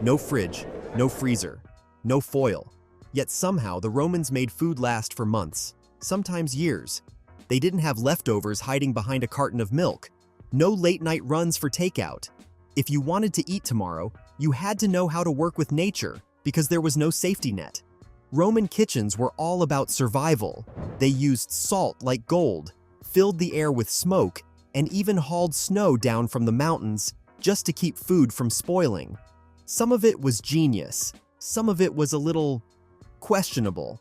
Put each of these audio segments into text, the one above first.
No fridge, no freezer, no foil. Yet somehow the Romans made food last for months, sometimes years. They didn't have leftovers hiding behind a carton of milk. No late-night runs for takeout. If you wanted to eat tomorrow, you had to know how to work with nature because there was no safety net. Roman kitchens were all about survival. They used salt like gold, filled the air with smoke, and even hauled snow down from the mountains just to keep food from spoiling. Some of it was genius, some of it was a little questionable.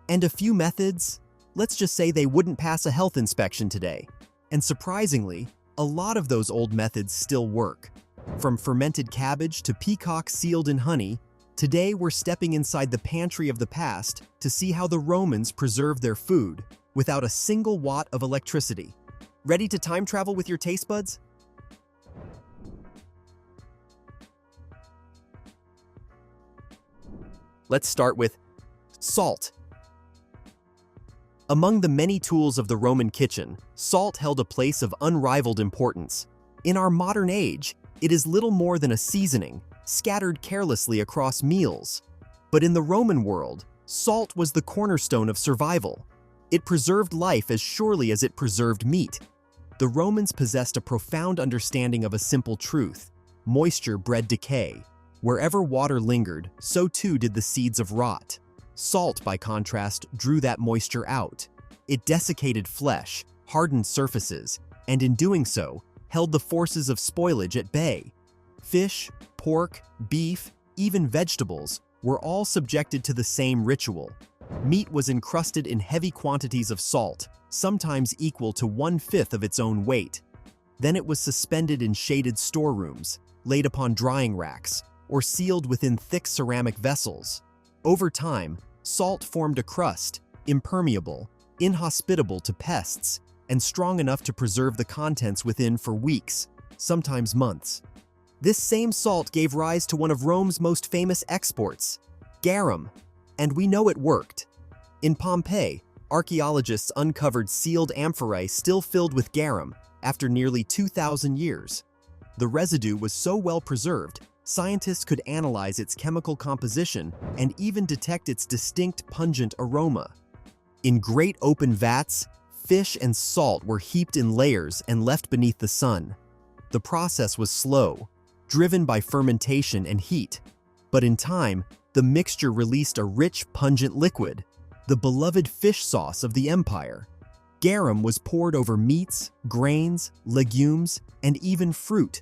And a few methods, let's just say they wouldn't pass a health inspection today. And surprisingly, a lot of those old methods still work. From fermented cabbage to peacock sealed in honey, today we're stepping inside the pantry of the past to see how the Romans preserved their food without a single watt of electricity. Ready to time travel with your taste buds? Let's start with salt. Among the many tools of the Roman kitchen, salt held a place of unrivaled importance. In our modern age, it is little more than a seasoning, scattered carelessly across meals. But in the Roman world, salt was the cornerstone of survival. It preserved life as surely as it preserved meat. The Romans possessed a profound understanding of a simple truth: moisture bred decay. Wherever water lingered, so too did the seeds of rot. Salt, by contrast, drew that moisture out. It desiccated flesh, hardened surfaces, and in doing so, held the forces of spoilage at bay. Fish, pork, beef, even vegetables were all subjected to the same ritual. Meat was encrusted in heavy quantities of salt, sometimes equal to 1/5 of its own weight. Then it was suspended in shaded storerooms, laid upon drying racks, or sealed within thick ceramic vessels. Over time, salt formed a crust, impermeable, inhospitable to pests, and strong enough to preserve the contents within for weeks, sometimes months. This same salt gave rise to one of Rome's most famous exports, garum, and we know it worked. In Pompeii, archaeologists uncovered sealed amphorae still filled with garum after nearly 2,000 years. The residue was so well preserved, scientists could analyze its chemical composition and even detect its distinct pungent aroma. In great open vats, fish and salt were heaped in layers and left beneath the sun. The process was slow, driven by fermentation and heat. But in time, the mixture released a rich, pungent liquid, the beloved fish sauce of the empire. Garum was poured over meats, grains, legumes, and even fruit.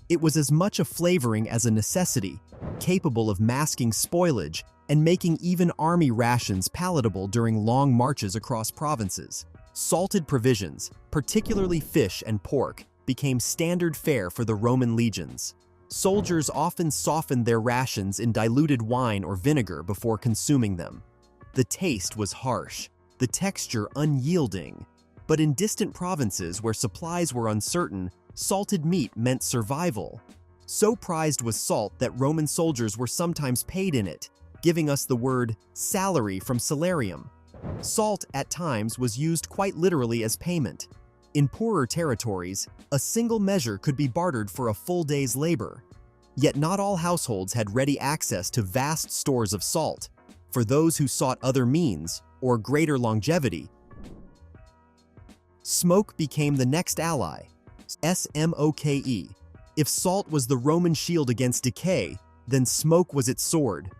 It was as much a flavoring as a necessity, capable of masking spoilage and making even army rations palatable during long marches across provinces. Salted provisions, particularly fish and pork, became standard fare for the Roman legions. Soldiers often softened their rations in diluted wine or vinegar before consuming them. The taste was harsh, the texture unyielding. But in distant provinces where supplies were uncertain, salted meat meant survival. So prized was salt that Roman soldiers were sometimes paid in it, giving us the word salary from salarium. Salt, at times, was used quite literally as payment. In poorer territories, a single measure could be bartered for a full day's labor. Yet not all households had ready access to vast stores of salt. For those who sought other means, or greater longevity, smoke became the next ally. Smoke. If salt was the Roman shield against decay, then smoke was its sword.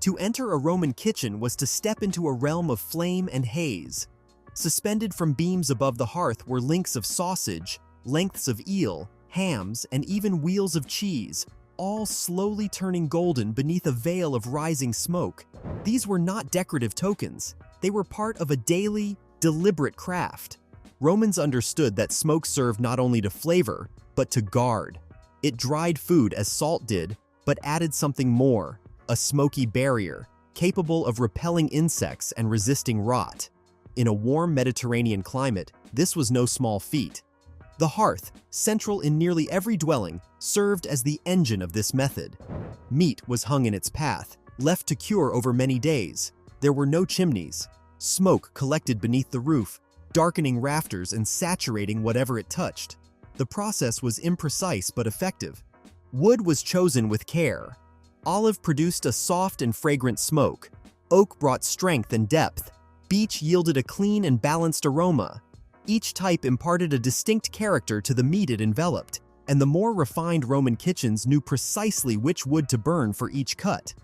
To enter a Roman kitchen was to step into a realm of flame and haze. Suspended from beams above the hearth were links of sausage, lengths of eel, hams, and even wheels of cheese, all slowly turning golden beneath a veil of rising smoke. These were not decorative tokens. They were part of a daily, deliberate craft. Romans understood that smoke served not only to flavor, but to guard. It dried food as salt did, but added something more, a smoky barrier, capable of repelling insects and resisting rot. In a warm Mediterranean climate, this was no small feat. The hearth, central in nearly every dwelling, served as the engine of this method. Meat was hung in its path, left to cure over many days. There were no chimneys. Smoke collected beneath the roof, darkening rafters and saturating whatever it touched. The process was imprecise but effective. Wood was chosen with care. Olive produced a soft and fragrant smoke. Oak brought strength and depth. Beech yielded a clean and balanced aroma. Each type imparted a distinct character to the meat it enveloped, and the more refined Roman kitchens knew precisely which wood to burn for each cut.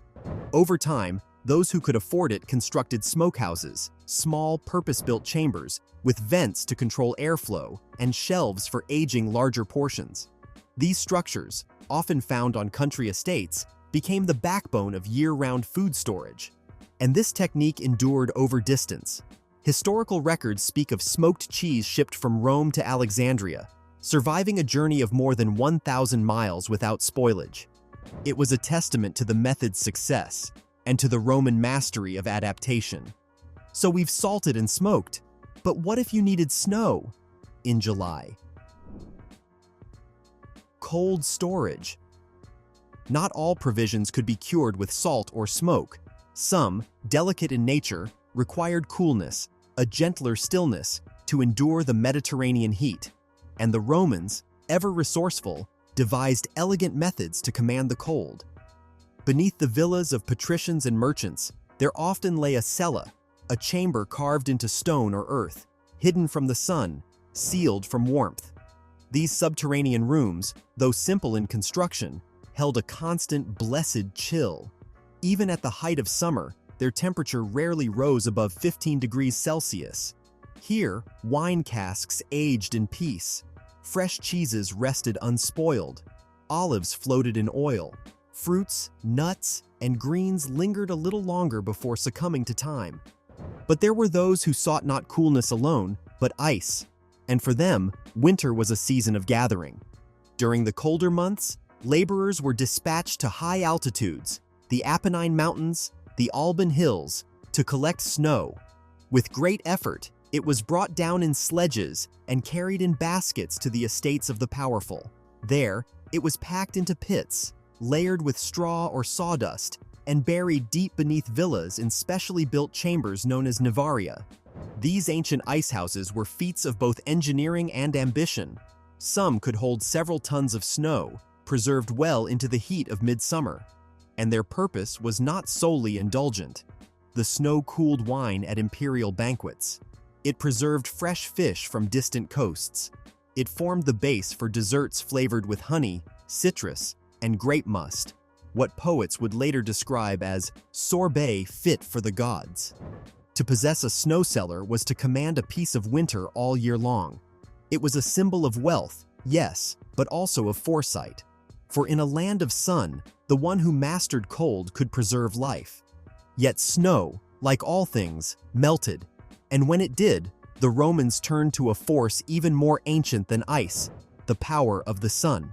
Over time, those who could afford it constructed smokehouses, small, purpose-built chambers, with vents to control airflow and shelves for aging larger portions. These structures, often found on country estates, became the backbone of year-round food storage. And this technique endured over distance. Historical records speak of smoked cheese shipped from Rome to Alexandria, surviving a journey of more than 1,000 miles without spoilage. It was a testament to the method's success and to the Roman mastery of adaptation. So we've salted and smoked, but what if you needed snow in July? Cold storage. Not all provisions could be cured with salt or smoke. Some, delicate in nature, required coolness, a gentler stillness, to endure the Mediterranean heat. And the Romans, ever resourceful, devised elegant methods to command the cold. Beneath the villas of patricians and merchants, there often lay a cella, a chamber carved into stone or earth, hidden from the sun, sealed from warmth. These subterranean rooms, though simple in construction, held a constant, blessed chill. Even at the height of summer, their temperature rarely rose above 15 degrees Celsius. Here, wine casks aged in peace. Fresh cheeses rested unspoiled. Olives floated in oil. Fruits, nuts, and greens lingered a little longer before succumbing to time. But there were those who sought not coolness alone, but ice. And for them, winter was a season of gathering. During the colder months, laborers were dispatched to high altitudes, the Apennine Mountains, the Alban Hills, to collect snow. With great effort, it was brought down in sledges and carried in baskets to the estates of the powerful. There, it was packed into pits, layered with straw or sawdust, and buried deep beneath villas in specially built chambers known as Nivaria. These ancient ice houses were feats of both engineering and ambition. Some could hold several tons of snow, preserved well into the heat of midsummer. And their purpose was not solely indulgent. The snow cooled wine at imperial banquets. It preserved fresh fish from distant coasts. It formed the base for desserts flavored with honey, citrus, and grape must, what poets would later describe as sorbet fit for the gods. To possess a snow cellar was to command a piece of winter all year long. It was a symbol of wealth, yes, but also of foresight. For in a land of sun, the one who mastered cold could preserve life. Yet snow, like all things, melted, and when it did, the Romans turned to a force even more ancient than ice, the power of the sun.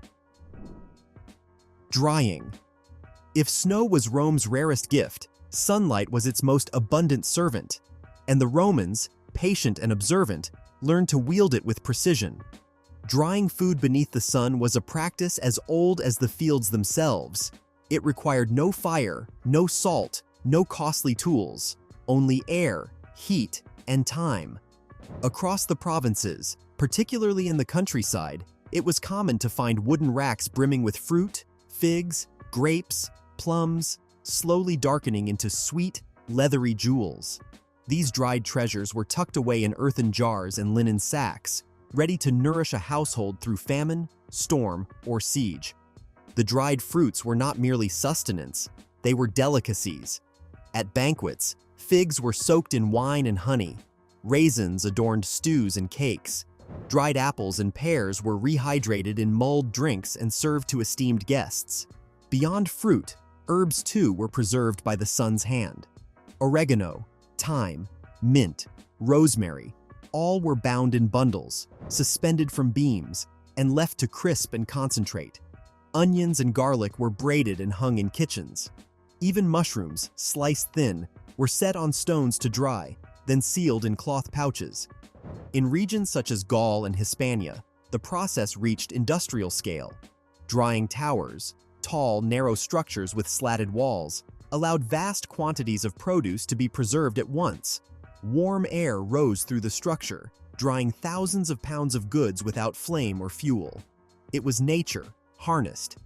Drying. If snow was Rome's rarest gift, sunlight was its most abundant servant, and the Romans, patient and observant, learned to wield it with precision. Drying food beneath the sun was a practice as old as the fields themselves. It required no fire, no salt, no costly tools, only air, heat, and time. Across the provinces, particularly in the countryside, it was common to find wooden racks brimming with fruit, figs, grapes, plums, slowly darkening into sweet, leathery jewels. These dried treasures were tucked away in earthen jars and linen sacks, ready to nourish a household through famine, storm, or siege. The dried fruits were not merely sustenance, they were delicacies. At banquets, figs were soaked in wine and honey, raisins adorned stews and cakes, dried apples and pears were rehydrated in mulled drinks and served to esteemed guests. Beyond fruit, herbs too were preserved by the sun's hand. Oregano, thyme, mint, rosemary, all were bound in bundles, suspended from beams, and left to crisp and concentrate. Onions and garlic were braided and hung in kitchens. Even mushrooms, sliced thin, were set on stones to dry, then sealed in cloth pouches. In regions such as Gaul and Hispania, the process reached industrial scale. Drying towers, tall, narrow structures with slatted walls, allowed vast quantities of produce to be preserved at once. Warm air rose through the structure, drying thousands of pounds of goods without flame or fuel. It was nature, harnessed.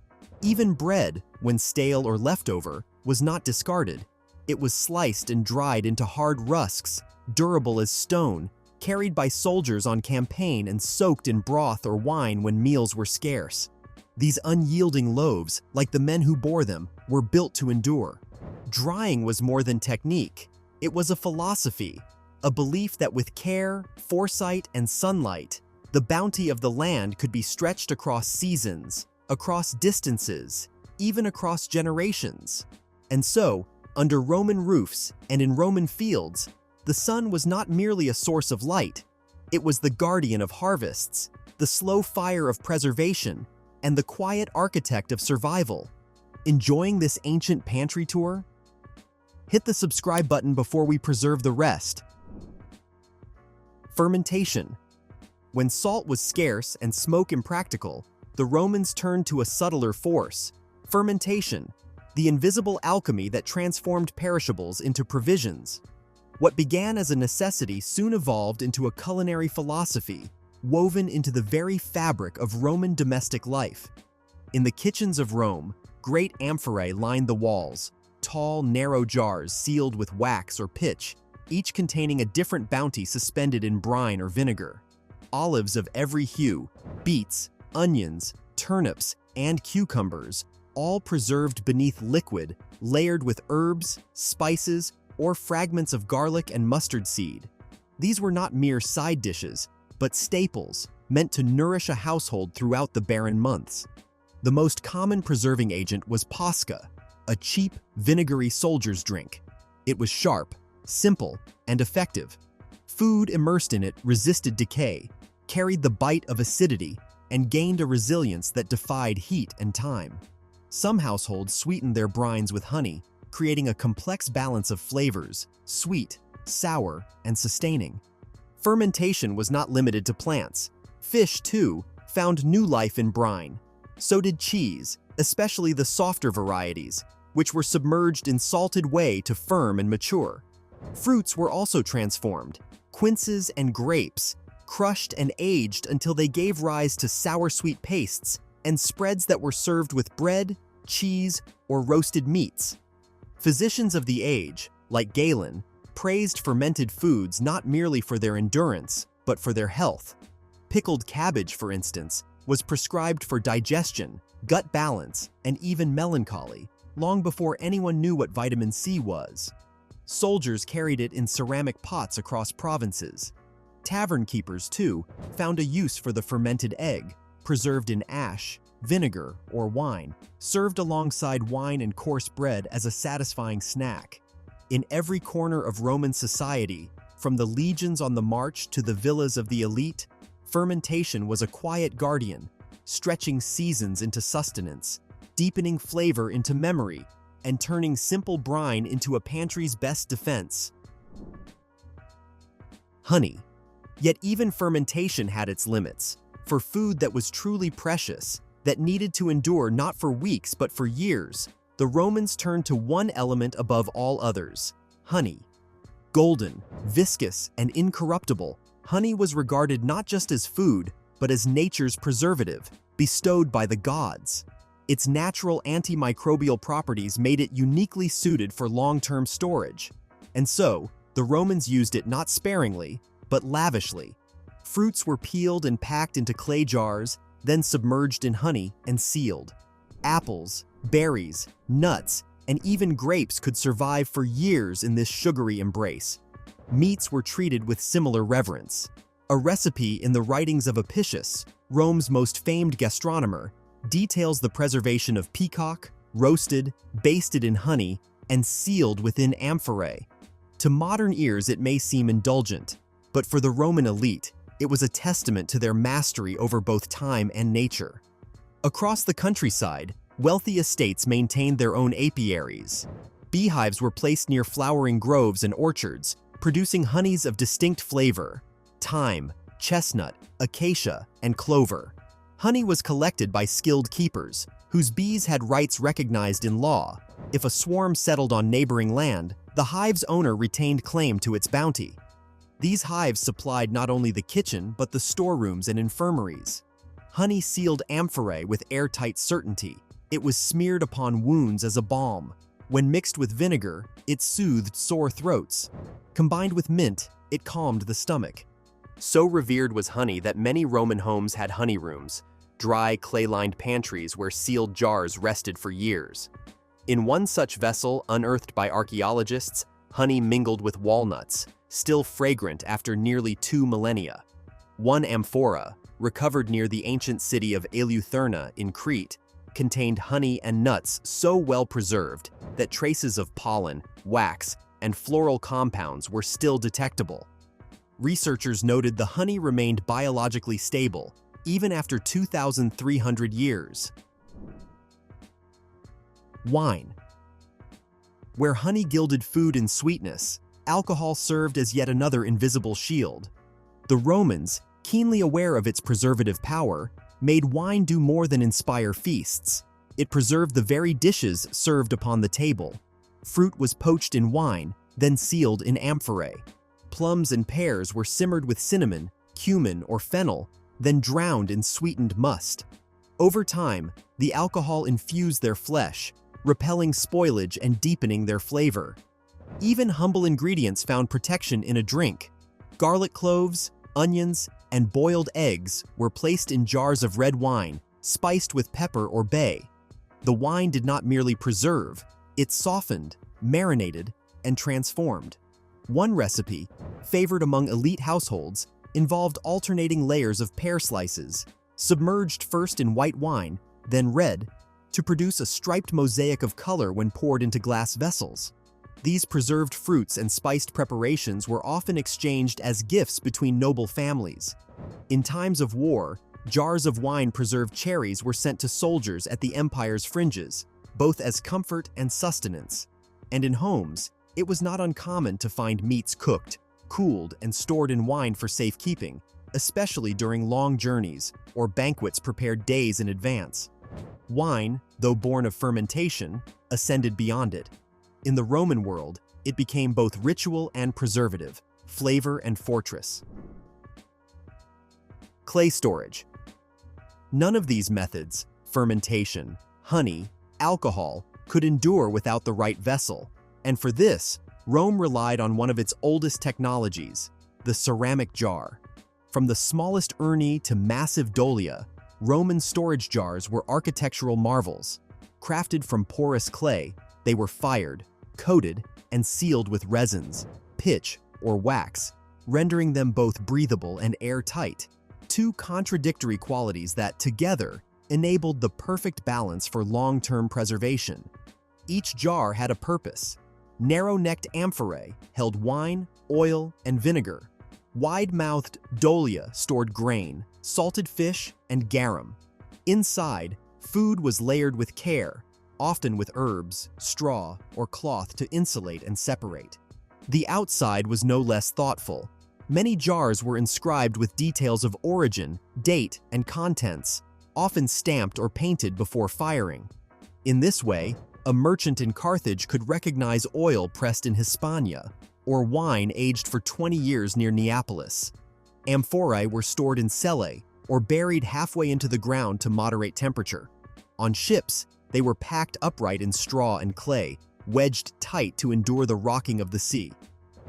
Even bread, when stale or leftover, was not discarded. It was sliced and dried into hard rusks, durable as stone, carried by soldiers on campaign and soaked in broth or wine when meals were scarce. These unyielding loaves, like the men who bore them, were built to endure. Drying was more than technique. It was a philosophy, a belief that with care, foresight, and sunlight, the bounty of the land could be stretched across seasons, across distances, even across generations. And so, under Roman roofs and in Roman fields, the sun was not merely a source of light. It was the guardian of harvests, the slow fire of preservation, and the quiet architect of survival. Enjoying this ancient pantry tour? Hit the subscribe button before we preserve the rest. Fermentation. When salt was scarce and smoke impractical, the Romans turned to a subtler force, fermentation, the invisible alchemy that transformed perishables into provisions. What began as a necessity soon evolved into a culinary philosophy, woven into the very fabric of Roman domestic life. In the kitchens of Rome, great amphorae lined the walls, tall, narrow jars sealed with wax or pitch, each containing a different bounty suspended in brine or vinegar. Olives of every hue, beets, onions, turnips, and cucumbers, all preserved beneath liquid, layered with herbs, spices, or fragments of garlic and mustard seed. These were not mere side dishes, but staples, meant to nourish a household throughout the barren months. The most common preserving agent was posca, a cheap, vinegary soldier's drink. It was sharp, simple, and effective. Food immersed in it resisted decay, carried the bite of acidity, and gained a resilience that defied heat and time. Some households sweetened their brines with honey, creating a complex balance of flavors, sweet, sour, and sustaining. Fermentation was not limited to plants. Fish, too, found new life in brine. So did cheese, especially the softer varieties, which were submerged in salted whey to firm and mature. Fruits were also transformed. Quinces and grapes, crushed and aged until they gave rise to sour-sweet pastes and spreads that were served with bread, cheese, or roasted meats. Physicians of the age, like Galen, praised fermented foods not merely for their endurance, but for their health. Pickled cabbage, for instance, was prescribed for digestion, gut balance, and even melancholy, long before anyone knew what vitamin C was. Soldiers carried it in ceramic pots across provinces. Tavern keepers, too, found a use for the fermented egg, preserved in ash, vinegar, or wine, served alongside wine and coarse bread as a satisfying snack. In every corner of Roman society, from the legions on the march to the villas of the elite, fermentation was a quiet guardian, stretching seasons into sustenance, deepening flavor into memory, and turning simple brine into a pantry's best defense. Honey. Yet even fermentation had its limits. For food that was truly precious, that needed to endure not for weeks but for years, the Romans turned to one element above all others: honey. Golden, viscous, and incorruptible, honey was regarded not just as food, but as nature's preservative, bestowed by the gods. Its natural antimicrobial properties made it uniquely suited for long-term storage. And so, the Romans used it not sparingly, but lavishly. Fruits were peeled and packed into clay jars, then submerged in honey and sealed. Apples, berries, nuts, and even grapes could survive for years in this sugary embrace. Meats were treated with similar reverence. A recipe in the writings of Apicius, Rome's most famed gastronomer, details the preservation of peacock, roasted, basted in honey, and sealed within amphorae. To modern ears it may seem indulgent, but for the Roman elite, it was a testament to their mastery over both time and nature. Across the countryside, wealthy estates maintained their own apiaries. Beehives were placed near flowering groves and orchards, producing honeys of distinct flavor: thyme, chestnut, acacia, and clover. Honey was collected by skilled keepers, whose bees had rights recognized in law. If a swarm settled on neighboring land, the hive's owner retained claim to its bounty. These hives supplied not only the kitchen, but the storerooms and infirmaries. Honey sealed amphorae with airtight certainty, It was smeared upon wounds as a balm. When mixed with vinegar, it soothed sore throats. Combined with mint, it calmed the stomach. So revered was honey that many Roman homes had honey rooms, dry, clay-lined pantries where sealed jars rested for years. In one such vessel, unearthed by archaeologists, honey mingled with walnuts, still fragrant after nearly 2 millennia. One amphora, recovered near the ancient city of Eleutherna in Crete, contained honey and nuts so well preserved that traces of pollen, wax, and floral compounds were still detectable. Researchers noted the honey remained biologically stable, even after 2,300 years. Wine. Where honey gilded food in sweetness, alcohol served as yet another invisible shield. The Romans, keenly aware of its preservative power, made wine do more than inspire feasts. It preserved the very dishes served upon the table. Fruit was poached in wine, then sealed in amphorae. Plums and pears were simmered with cinnamon, cumin, or fennel, then drowned in sweetened must. Over time, the alcohol infused their flesh, repelling spoilage and deepening their flavor. Even humble ingredients found protection in a drink. Garlic cloves, onions, and boiled eggs were placed in jars of red wine, spiced with pepper or bay. The wine did not merely preserve, it softened, marinated, and transformed. One recipe, favored among elite households, involved alternating layers of pear slices, submerged first in white wine, then red, to produce a striped mosaic of color when poured into glass vessels. These preserved fruits and spiced preparations were often exchanged as gifts between noble families. In times of war, jars of wine-preserved cherries were sent to soldiers at the empire's fringes, both as comfort and sustenance. And in homes, it was not uncommon to find meats cooked, cooled, and stored in wine for safekeeping, especially during long journeys or banquets prepared days in advance. Wine, though born of fermentation, ascended beyond it. In the Roman world, it became both ritual and preservative, flavor and fortress. Clay storage. None of these methods, fermentation, honey, alcohol, could endure without the right vessel, and for this, Rome relied on one of its oldest technologies, the ceramic jar. From the smallest urni to massive dolia, Roman storage jars were architectural marvels. Crafted from porous clay, they were fired, coated, and sealed with resins, pitch, or wax, rendering them both breathable and airtight. Two contradictory qualities that, together, enabled the perfect balance for long-term preservation. Each jar had a purpose. Narrow-necked amphorae held wine, oil, and vinegar. Wide-mouthed dolia stored grain, salted fish, and garum. Inside, food was layered with care, often with herbs, straw, or cloth to insulate and separate. The outside was no less thoughtful. Many jars were inscribed with details of origin, date, and contents, often stamped or painted before firing. In this way, a merchant in Carthage could recognize oil pressed in Hispania, or wine aged for 20 years near Neapolis. Amphorae were stored in cellae, or buried halfway into the ground to moderate temperature. On ships, they were packed upright in straw and clay, wedged tight to endure the rocking of the sea.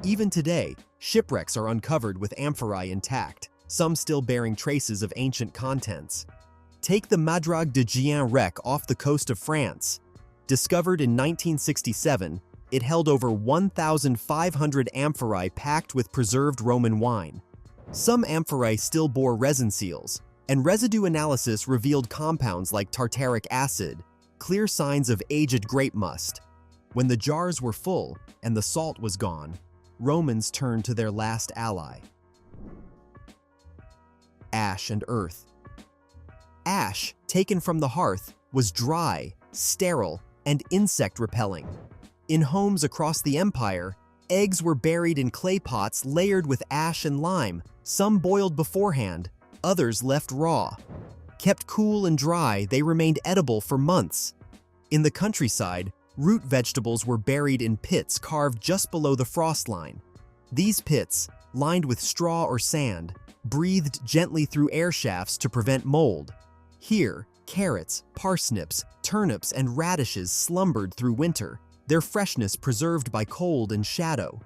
Even today, shipwrecks are uncovered with amphorae intact, some still bearing traces of ancient contents. Take the Madrague de Gien wreck off the coast of France. Discovered in 1967, it held over 1,500 amphorae packed with preserved Roman wine. Some amphorae still bore resin seals, and residue analysis revealed compounds like tartaric acid, clear signs of aged grape must. When the jars were full and the salt was gone, Romans turned to their last ally: ash and earth. Ash, taken from the hearth, was dry, sterile, and insect-repelling. In homes across the empire, eggs were buried in clay pots layered with ash and lime, some boiled beforehand, others left raw. Kept cool and dry, they remained edible for months. In the countryside, root vegetables were buried in pits carved just below the frost line. These pits, lined with straw or sand, breathed gently through air shafts to prevent mold. Here, Carrots, parsnips, turnips, and radishes slumbered through winter, their freshness preserved by cold and shadow.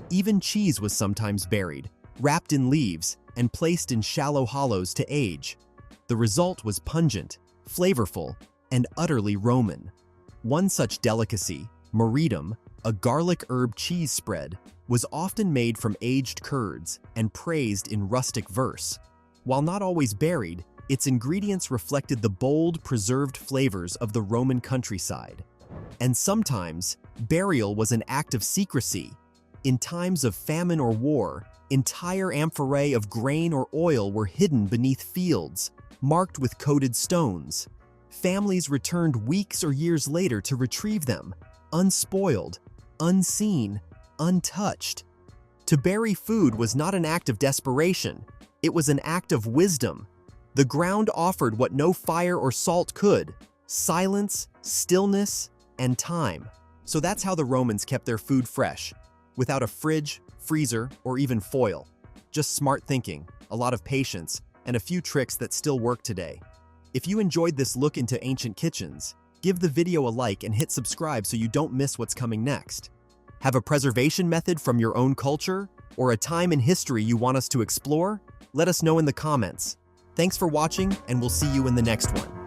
Even cheese was sometimes buried, wrapped in leaves, and placed in shallow hollows to age. The result was pungent, flavorful, and utterly Roman. One such delicacy, Maridum, a garlic herb cheese spread, was often made from aged curds and praised in rustic verse. While not always buried, its ingredients reflected the bold, preserved flavors of the Roman countryside. And sometimes, burial was an act of secrecy. In times of famine or war, entire amphorae of grain or oil were hidden beneath fields, marked with coated stones. Families returned weeks or years later to retrieve them, unspoiled, unseen, untouched. To bury food was not an act of desperation, it was an act of wisdom. The ground offered what no fire or salt could: silence, stillness, and time. So that's how the Romans kept their food fresh, without a fridge, freezer, or even foil. Just smart thinking, a lot of patience, and a few tricks that still work today. If you enjoyed this look into ancient kitchens, give the video a like and hit subscribe so you don't miss what's coming next. Have a preservation method from your own culture, or a time in history you want us to explore? Let us know in the comments. Thanks for watching, and we'll see you in the next one.